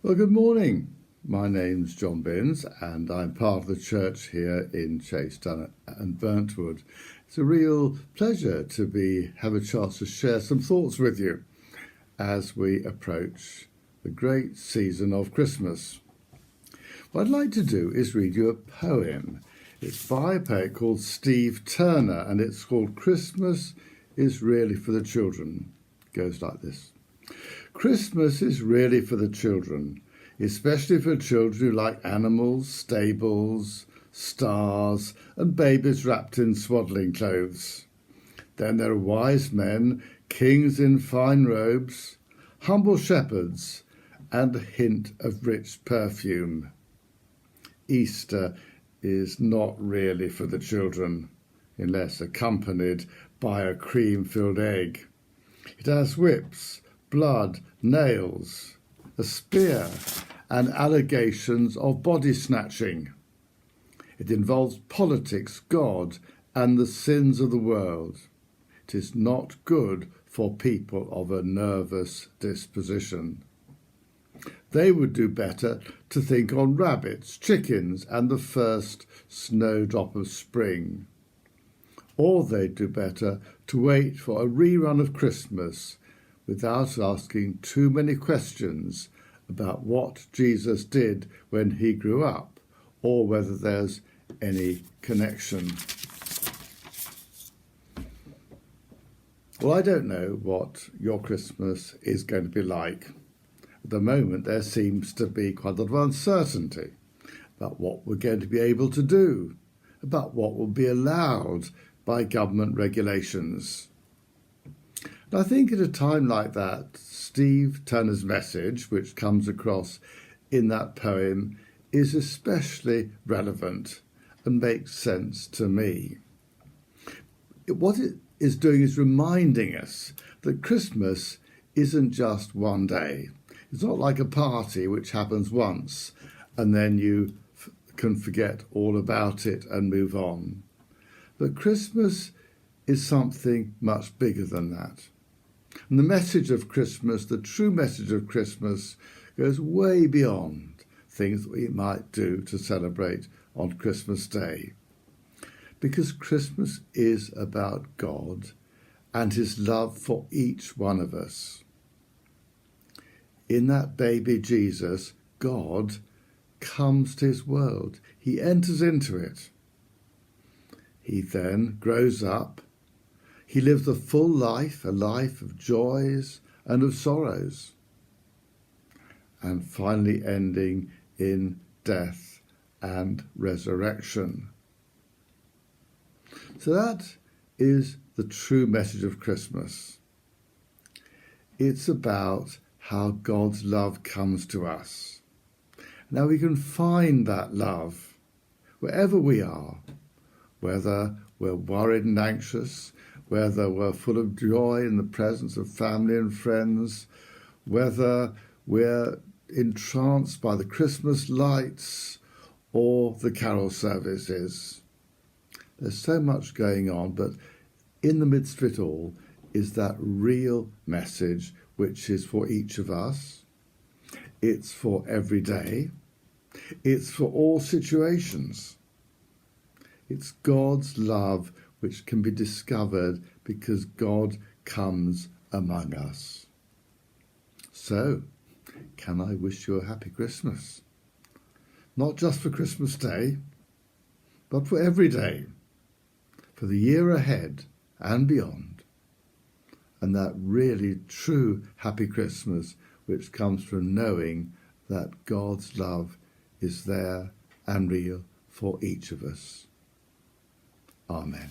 Well, good morning. My name's John Binns and I'm part of the church here in Chasetown and Burntwood. It's a real pleasure to have a chance to share some thoughts with you as we approach the great season of Christmas. What I'd like to do is read you a poem. It's by a poet called Steve Turner and it's called Christmas is Really for the Children. It goes like this. Christmas is really for the children, especially for children who like animals, stables, stars, and babies wrapped in swaddling clothes. Then there are wise men, kings in fine robes, humble shepherds, and a hint of rich perfume. Easter is not really for the children, unless accompanied by a cream-filled egg. It has whips, blood, nails, a spear, and allegations of body snatching. It involves politics, God, and the sins of the world. It is not good for people of a nervous disposition. They would do better to think on rabbits, chickens, and the first snowdrop of spring. Or they'd do better to wait for a rerun of Christmas without asking too many questions about what Jesus did when he grew up, or whether there's any connection. Well, I don't know what your Christmas is going to be like. At the moment, there seems to be quite a lot of uncertainty about what we're going to be able to do, about what will be allowed by government regulations. And I think at a time like that, Steve Turner's message, which comes across in that poem, is especially relevant and makes sense to me. What it is doing is reminding us that Christmas isn't just one day. It's not like a party which happens once and then you can forget all about it and move on. But Christmas is something much bigger than that. And the message of Christmas, the true message of Christmas, goes way beyond things that we might do to celebrate on Christmas Day. Because Christmas is about God and his love for each one of us. In that baby Jesus, God comes to his world. He enters into it. He then grows up. He lives a full life, a life of joys and of sorrows, and finally ending in death and resurrection. So that is the true message of Christmas. It's about how God's love comes to us. Now we can find that love wherever we are, whether we're worried and anxious, whether we're full of joy in the presence of family and friends, whether we're entranced by the Christmas lights or the carol services. There's so much going on, but in the midst of it all is that real message which is for each of us. It's for every day. It's for all situations. It's God's love which can be discovered because God comes among us. So, can I wish you a happy Christmas? Not just for Christmas Day, but for every day, for the year ahead and beyond. And that really true happy Christmas which comes from knowing that God's love is there and real for each of us. Amen.